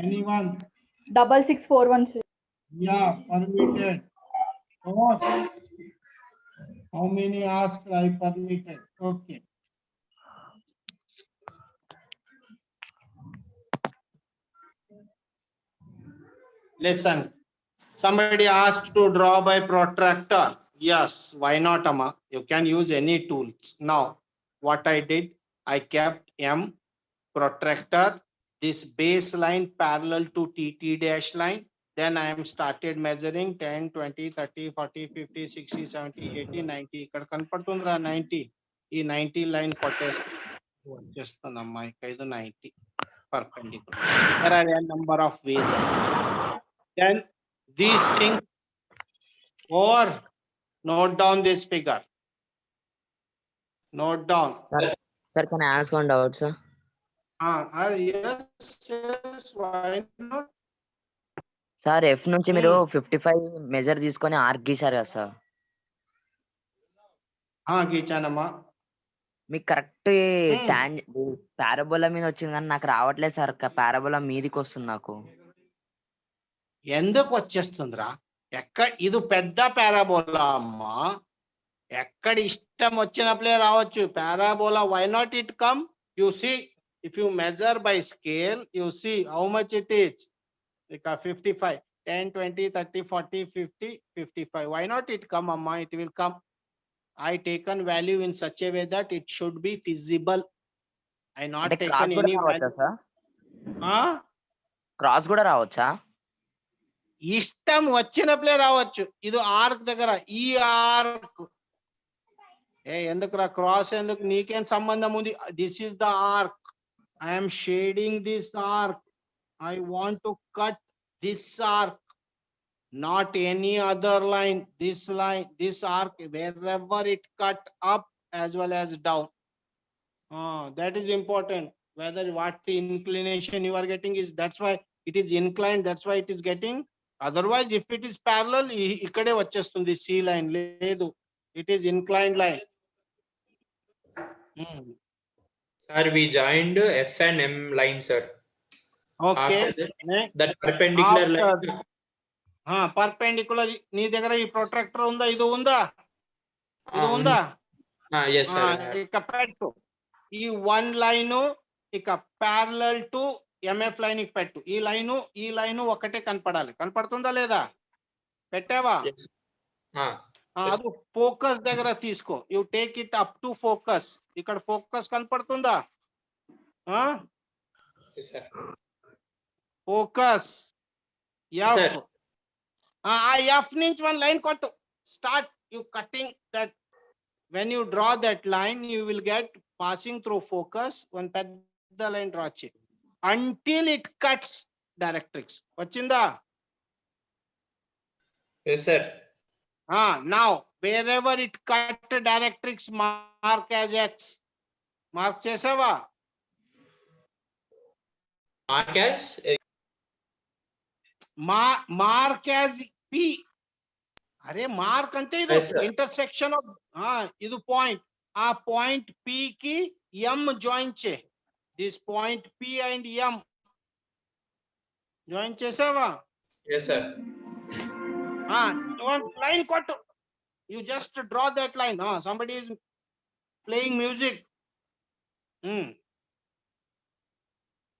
Anyone? 6641. Yeah, permitted. Oh, how many asked I permitted? Okay. Listen. Somebody asked to draw by protractor. Yes, why not, Amma? You can use any tools. Now, what I did, I kept M protractor, this baseline parallel to TT dash line. Then I am started measuring 10, 20, 30, 40, 50, 60, 70, 80, 90. ఇక్కడ కనపడుతుందిరా 90. ఈ 90 line కొట్టేస్తే వచ్చేస్తుందమ్మా ఇది 90 perpendicular. There are a number of ways. Then these things, or note down this figure. Note down. Sir, can I ask one doubt, sir? Yes, why not? Sir F నుంచి మీరు 55 measure తీసుకొని arc గీశారు కదా sir? గీచానమ్మా. మీకు correct parabola మీద వచ్చింది కానీ నాకు రావట్లేదు సార్. పారాబోలా మీదికి వస్తుంది నాకు. ఎందుకు వచ్చేస్తుందిరా? ఇది పెద్ద పారాబోలా అమ్మా. ఎక్కడ ఇష్టం వచ్చినప్పుడే రావచ్చు parabola. Why not it come? You see, if you measure by scale, you see how much it is. Like 55, 10, 20, 30, 40, 50, 55. Why not it come, amma? It will come. I taken value in such a way that it should be feasible. I not taken any value. Cross కూడా రావచ్చా? ఇష్టం వచ్చినప్పుడే రావచ్చు. ఇది arc దగ్గర ఈ arc ఎందుకురా cross ఎందుకు? నీకేం సంబంధం ఉంది? This is the arc. I am shading this arc. I want to cut this arc, not any other line. This line, this arc, wherever it cut up as well as down. That is important. Whether what the inclination you are getting is, that's why it is inclined. That's why it is getting. Otherwise, if it is parallel, ikkade vachestundi C line. Ledu, it is inclined line. Sir, we joined F and M line, sir. Okay. That perpendicular line. Perpendicular. నీ దగ్గర ఈ protractor ఉందా? ఇది ఉందా? ఇది ఉందా? Yes, sir. ఇక పెట్టు. ఈ వన్ లైన్ ఇక ప్యారలల్ టు ఎంఎఫ్ లైన్ కి పెట్టు. ఈ లైన్ ఒకటే కనపడాలి. కనపడుతుందా లేదా? పెట్టావా? అది ఫోకస్ దగ్గర తీసుకో. You take it up to focus. ఇక్కడ ఫోకస్ కనపడుతుందా? Focus F. ఆ ఎఫ్ నుంచి వన్ లైన్ కొట్టు. Start you cutting that. When you draw that line you will get passing through focus one పెద్ద లైన్ డ్రా చేయి until it cuts directrix. వచ్చిందా? Yes, sir. Now wherever it cut directrix, mark as X. Mark చేసావా? Mark as P. అరే mark అంటే ఇది intersection of ఇది point. ఆ point P కి M జాయిన్ చే. This point P and M join చేసావా? Yes, sir. Line కొట్టు. You just draw that line. Somebody is playing music.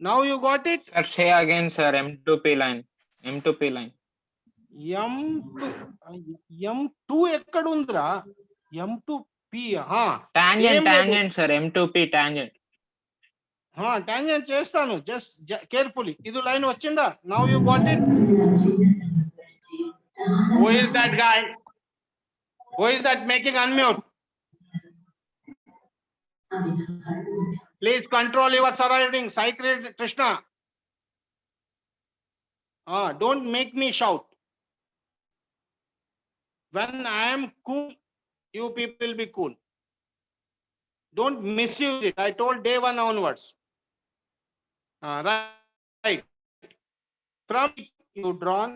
Now you got it? Sir, say again, sir. M2P line. M2P line. M2 ఎక్కడ ఉందిరా? M2P. Tangent, sir. M2P tangent. Tangent చేస్తాను. Just carefully. ఇది line వచ్చిందా? Now you got it? Who is that guy? Who is that making unmute? Please control your surroundings. Sai Krishna. Don't make me shout. When I am cool, you people be cool. Don't misuse it. I told day one onwards. Right. From you drawn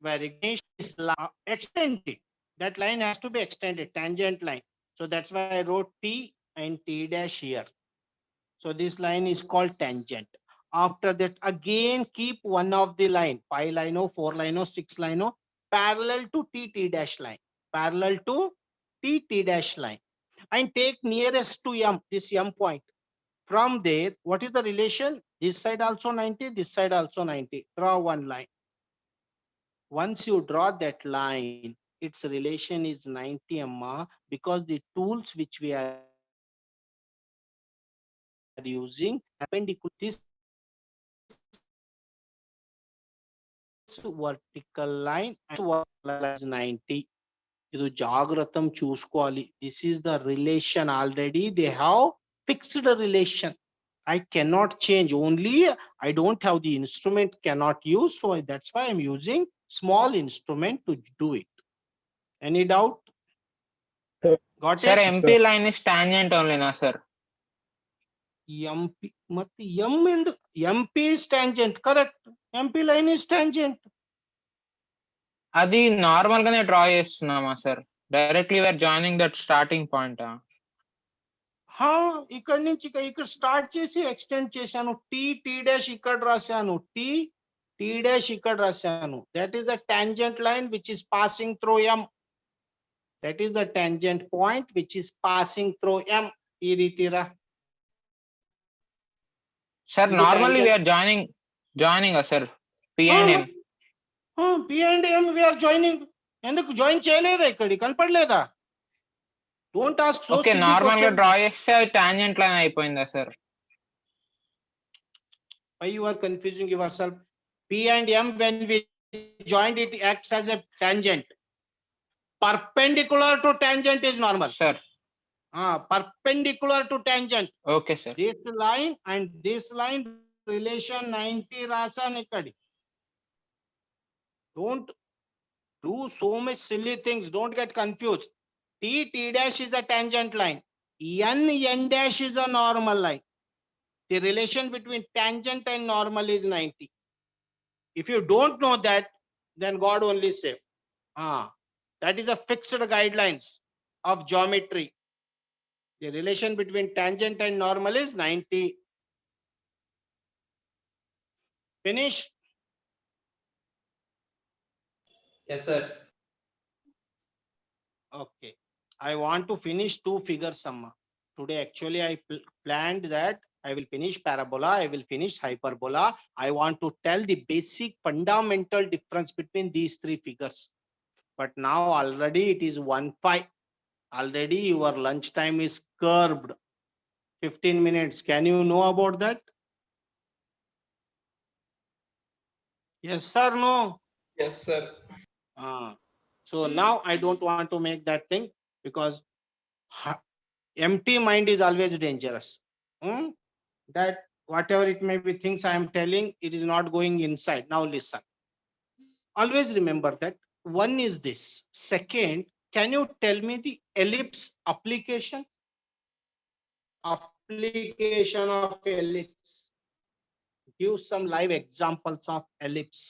where is extended. That line has to be extended, tangent line. So that's why I wrote T and T dash here. So this line is called tangent. After that, again keep one of the line, 5 line or 4 line or 6 line or parallel to T dash line, parallel to T dash line, and take nearest to M, this M point. From there, what is the relation? This side also 90, this side also 90. Draw one line. Once you draw that line, its relation is 90 amma, because the tools which we are using perpendicular this vertical line and vertical line is 90. Idu jagratam chuskoali. This is the relation already. They have fixed relation. I cannot change. Only I don't have the instrument, cannot use. So that's why I'm using small instrument to do it. Any doubt? Sir. Got Sir, it? MP line is tangent only, na sir? MP ಮತ್ತೆ M ಎಂದು MP is tangent, correct? MP line is tangent. అది normal గానే draw చేస్తున్నామా sir? Directly we are joining that starting point. ఇక్కడ నుంచి ఇక్కడ start చేసి extend చేశాను. టీ డాష్ ఇక్కడ రాశాను, టీ డాష్ ఇక్కడ రాశాను. That is the tangent line which is passing through M. That is the tangent point which is passing through M. ఈ రీతిరా sir normally we are joining sir P and M. P and M we are joining. ఎందుకు join చేయలేదా? ఇక్కడ కనపడలేదా? Don't ask. Okay, normal గా draw చేస్తే అది tangent line అయిపోయిందా sir? Why you are confusing yourself? P and M, when we joined, it acts as a tangent. Perpendicular to tangent is normal. Sir Perpendicular to tangent. Okay sir. This line and this line relation 90 rasan ikkadi. Don't do so much silly things. Don't get confused. T dash is the tangent line. N dash is a normal line. The relation between tangent and normal is 90. If you don't know that, then God only save. That is a fixed guidelines of geometry. The relation between tangent and normal is 90. Finish? Yes, sir. Okay. I want to finish 2 figures Amma. Today actually I planned that I will finish parabola, I will finish hyperbola. I want to tell the basic fundamental difference between these 3 figures. But now already it is 1:05. Already your lunch time is curbed. 15 minutes. Can you know about that? Yes sir, no? Yes, sir. So now I don't want to make that thing, because empty mind is always dangerous. That whatever it may be things I am telling, it is not going inside. Now listen. Always remember that one is this. Second, can you tell me the ellipse application? Application of ellipse. Give some live examples of ellipse.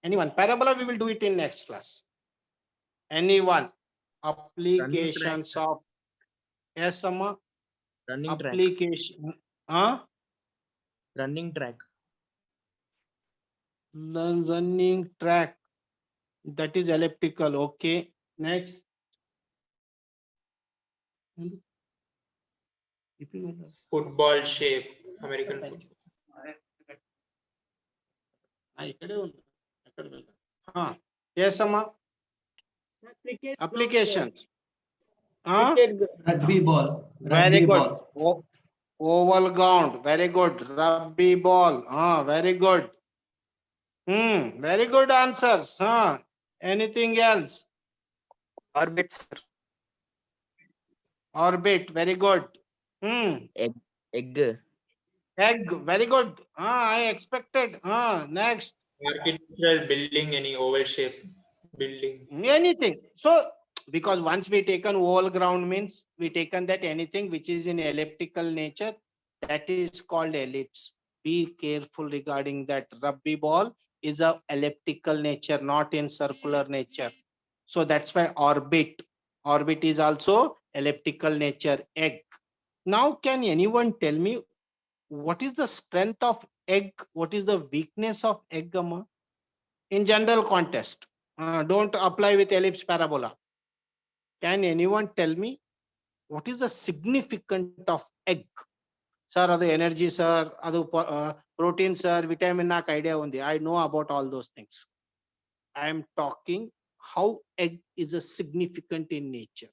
Anyone? Parabola, we will do it in next class. Anyone? Applications of, yes, Amma? Running track. Application. Running track. Running track. That is elliptical. Okay. Next. Football shape, American football. Yes, Amma? Application. Rugby ball. Very Rugby good. ball. Oval ground. Very good. Rugby ball. Very good. Very good answers. Anything else? Orbit sir. Orbit. Very good. Egg. Egg. Very good. I expected. Next. Architectural building, any oval shape building. Anything. So, because once we taken oval ground means we taken that anything which is in elliptical nature, that is called ellipse. Be careful regarding that. Rugby ball is a elliptical nature, not in circular nature. So that's why orbit. Orbit is also elliptical nature. Egg. Now, can anyone tell me what is the strength of egg? What is the weakness of egg, Amma? In general context. Don't apply with ellipse parabola. Can anyone tell me what is the significance of egg? Sir, adu energy, sir, adu protein, sir, vitamin nak idea undi. I know about all those things. I am talking how egg is a significant in nature.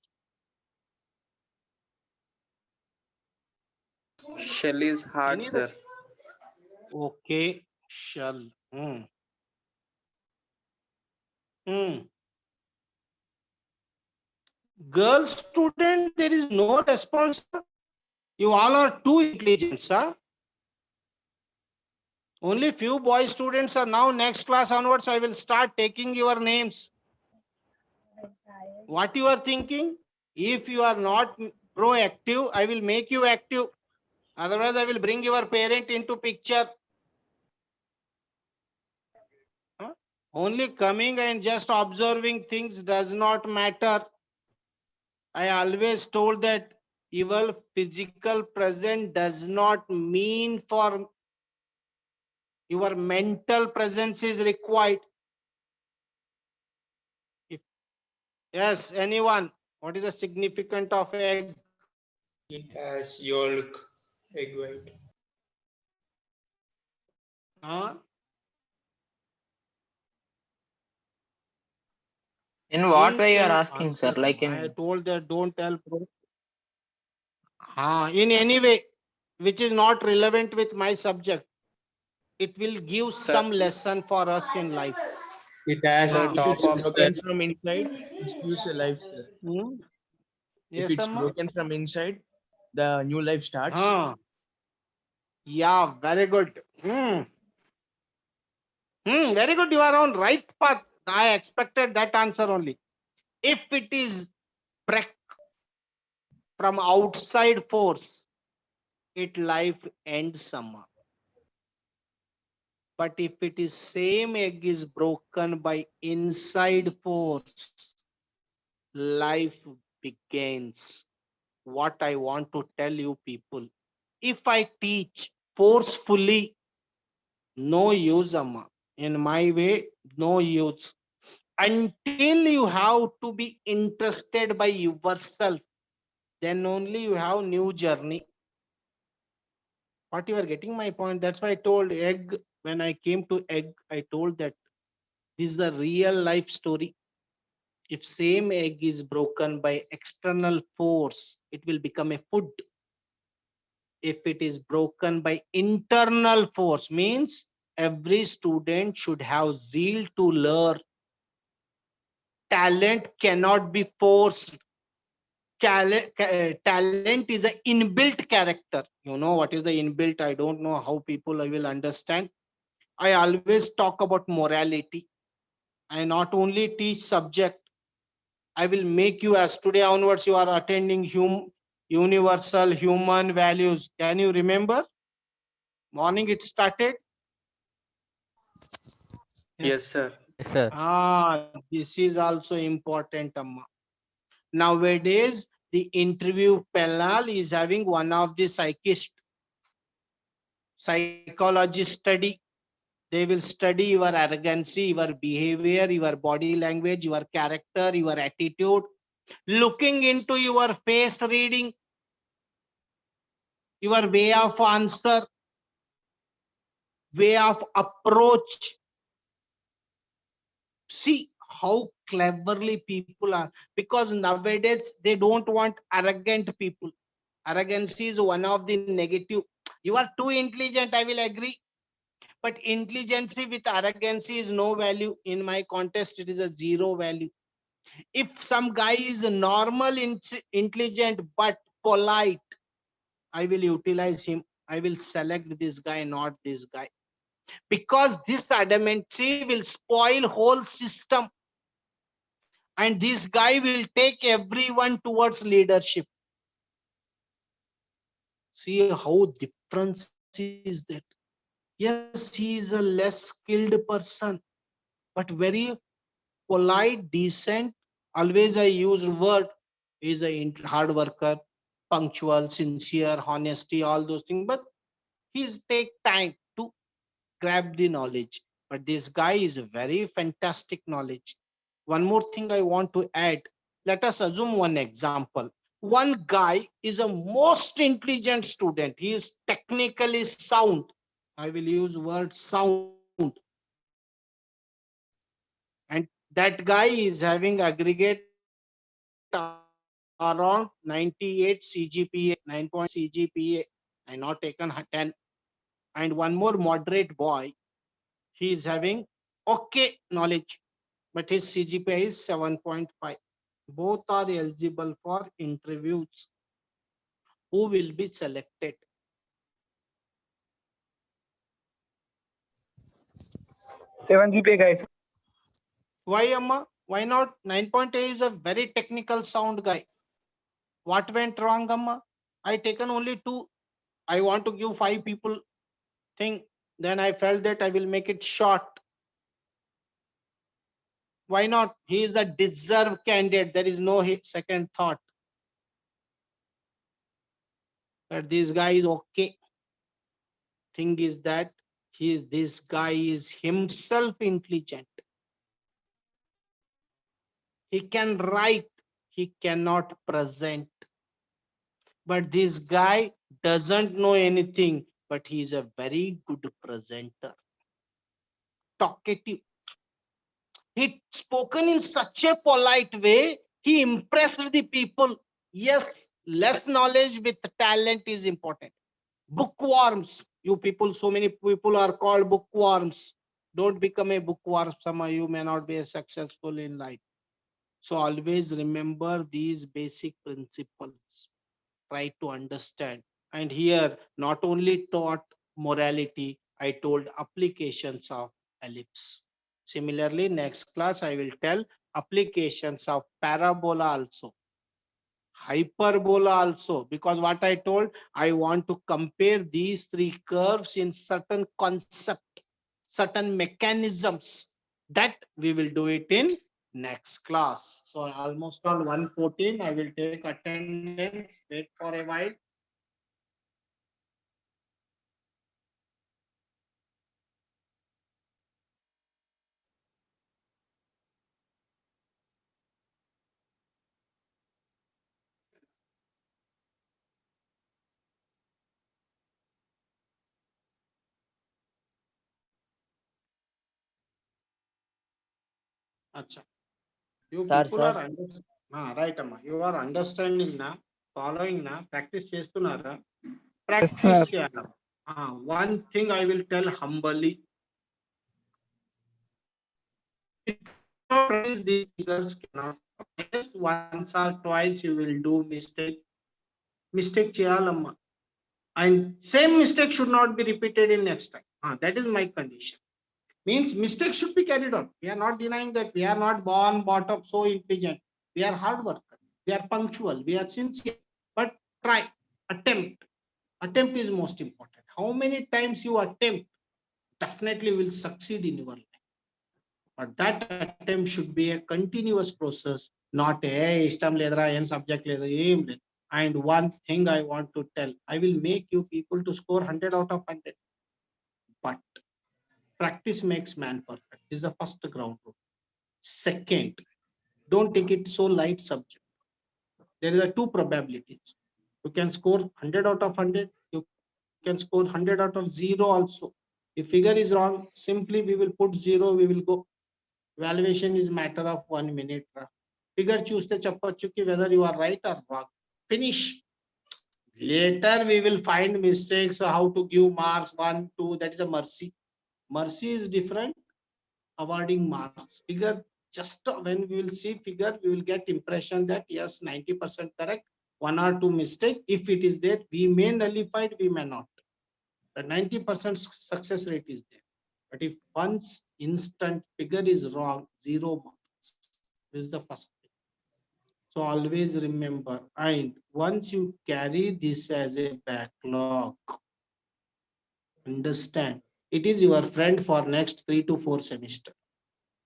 Shell is hard, Any sir. Okay, shall. Girl student, there is no response. You all are too intelligent, sir. Only few boy students are now. Next class onwards, I will start taking your names. What you are thinking? If you are not proactive, I will make you active. Otherwise, I will bring your parent into picture. Only coming and just observing things does not matter. I always told that your physical presence does not mean for your mental presence is required. Yes, anyone? What is the significance of egg? It has yolk, egg white. Huh? In what Don't way you are tell asking, sir? answer. Like I in told that don't tell. In any way, which is not relevant with my subject. It will give some lesson for us in life. It has Sir, Ah. top If it's of broken that. from inside, it gives a life, sir. If Yes, it's Amma? broken from inside, the new life starts. Yeah, very good. Very good. You are on right path. I expected that answer only. If it is break from outside force, it life ends Amma. But if it is same egg is broken by inside force, life begins. What I want to tell you people, if I teach forcefully, no use, Amma. In my way, no use. Until you have to be interested by yourself, then only you have new journey. What you are getting my point? That's why I told egg, when I came to egg, I told that this is a real life story. If same egg is broken by external force, it will become a food. If it is broken by internal force, means every student should have zeal to learn. Talent cannot be forced. Talent is an inbuilt character. You know what is the inbuilt? I don't know how people will understand. I always talk about morality. I not only teach subject, I will make you, as today onwards you are attending universal human values. Can you remember? Morning it started. Yes, sir. Yes, sir. This is also important, Amma. Nowadays, the interview panel is having one of the psychology study. They will study your arrogancy, your behavior, your body language, your character, your attitude, looking into your face reading, your way of answer, way of approach. See how cleverly people are, because nowadays they don't want arrogant people. Arrogancy is one of the negative. You are too intelligent, I will agree. But intelligence with arrogancy is no value. In my contest, it is a zero value. If some guy is normal, intelligent, but polite, I will utilize him. I will select this guy, not this guy. Because this adamancy will spoil whole system. And this guy will take everyone towards leadership. See how difference is that. Yes, he is a less skilled person, but very polite, decent. Always I use word. He is a hard worker, punctual, sincere, honesty, all those things. But He's take time to grab the knowledge. But this guy is a very fantastic knowledge. One more thing I want to add. Let us assume one example. One guy is a most intelligent student. He is technically sound. I will use word sound. And that guy is having aggregate around 98 CGPA, 9 point CGPA. I not taken 10. And one more moderate boy, he is having okay knowledge, but his CGPA is 7.5. Both are eligible for interviews. Who will be selected? 7 GPA guys. Why, Amma? Why not? 9.8 is a very technical sound guy. What went wrong, Amma? I taken only 2. I want to give 5 people thing. Then I felt that I will make it short. Why not? He is a deserved candidate. There is no second thought. But this guy is okay. Thing is that this guy is himself intelligent. He can write, he cannot present. But this guy doesn't know anything, but he is a very good presenter. Talkative. He spoken in such a polite way, he impressed the people. Yes, less knowledge with talent is important. Bookworms. You people, so many people are called bookworms. Don't become a bookworm. Some of you may not be successful in life. So always remember these basic principles. Try to understand. And here, not only taught morality, I told applications of ellipse. Similarly, next class, I will tell applications of parabola also. Hyperbola also, because what I told, I want to compare these 3 curves in certain concept, certain mechanisms. That we will do it in next class. So almost on 1:14, I will take attendance. Wait for a while. Acha. You Sir, people sir. are right, Amma. You are understanding na, following na, practice chestunnara. Practice sir. cheyala. One thing I will tell humbly. These figures cannot. Yes, once or twice you will do mistake. Mistake cheyalamma. And same mistake should not be repeated in next time. That is my condition. Means mistake should be carried on. We are not denying that we are not born, brought up so intelligent. We are hard worker. We are punctual. We are sincere. But try, attempt. Attempt is most important. How many times you attempt, definitely will succeed in your life. But that attempt should be a continuous process, not a istam ledra and subject ledra. And one thing I want to tell, I will make you people to score 100 out of 100. But practice makes man perfect. This is the first ground rule. Second, don't take it so light subject. There are 2 probabilities. You can score 100 out of 100. You can score 100 out of 0 also. If figure is wrong, simply we will put 0, we will go. Valuation is matter of 1 minute. Figure choose the chappachuki whether you are right or wrong. Finish. Later we will find mistakes, how to give marks 1, 2. That is a mercy. Mercy is different. Awarding marks. Figure, just when we will see figure, we will get impression that yes, 90% correct, 1 or 2 mistake. If it is there, we may nullify it, we may not. The 90% success rate is there. But if once instant figure is wrong, 0 marks. This is the first thing. So always remember, and once you carry this as a backlog, understand, it is your friend for next 3 to 4 semesters.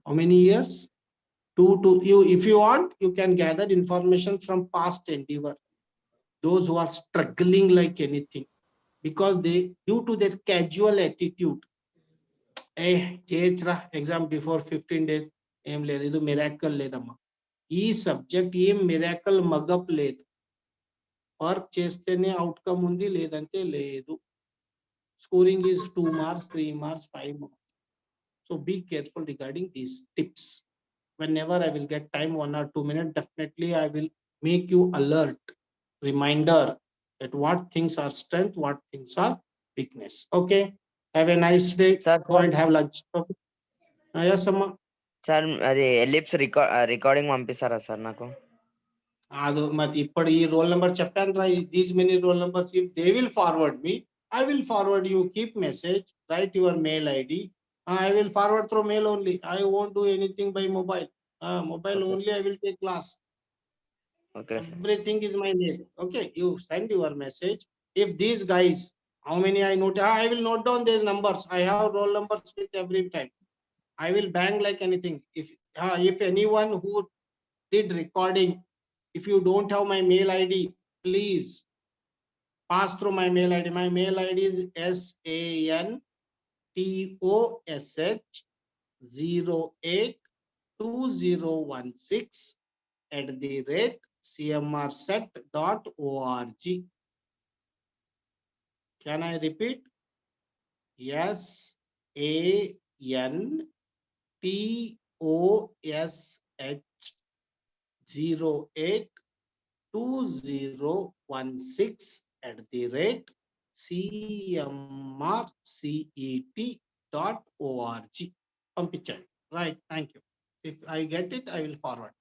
How many years? 2 to you. If you want, you can gather information from past endeavor. Those who are struggling like anything. because they, due to their casual attitude, చేయొచ్చురా exam before 15 days, ఏం లేదు, ఇది miracle లేదమ్మా. ఈ subject ఏం miracle mug up లేదు. Work చేస్తేనే outcome ఉంది, లేదంటే లేదు. Scoring is 2 marks, 3 marks, 5 marks. So be careful regarding these tips. Whenever I will get time, 1 or 2 minutes, definitely I will make you alert, reminder that what things are strength, what things are weakness. Okay. Have a nice day. Sir, Go and have lunch. Okay. Yes, Amma. Sir అది ellipse recording పంపిస్తారా sir నాకు? అది మరి ఇప్పుడు ఈ roll number చెప్పాను రా, these many role numbers, if they will forward me, I will forward you. Keep message, write your mail ID. I will forward through mail only. I won't do anything by mobile. Mobile Okay. only I will take class. Okay sir. Everything is my name. Okay, you send your message. If these guys, how many I note, I will note down these numbers. I have roll numbers with every time. I will bang like anything. If anyone who did recording, if you don't have my mail ID, please pass through my mail ID. My mail ID is santosh082016@cmrset.org. Can I repeat? santosh082016@cmrcet.org. Right. Thank you. If I get it, I will forward.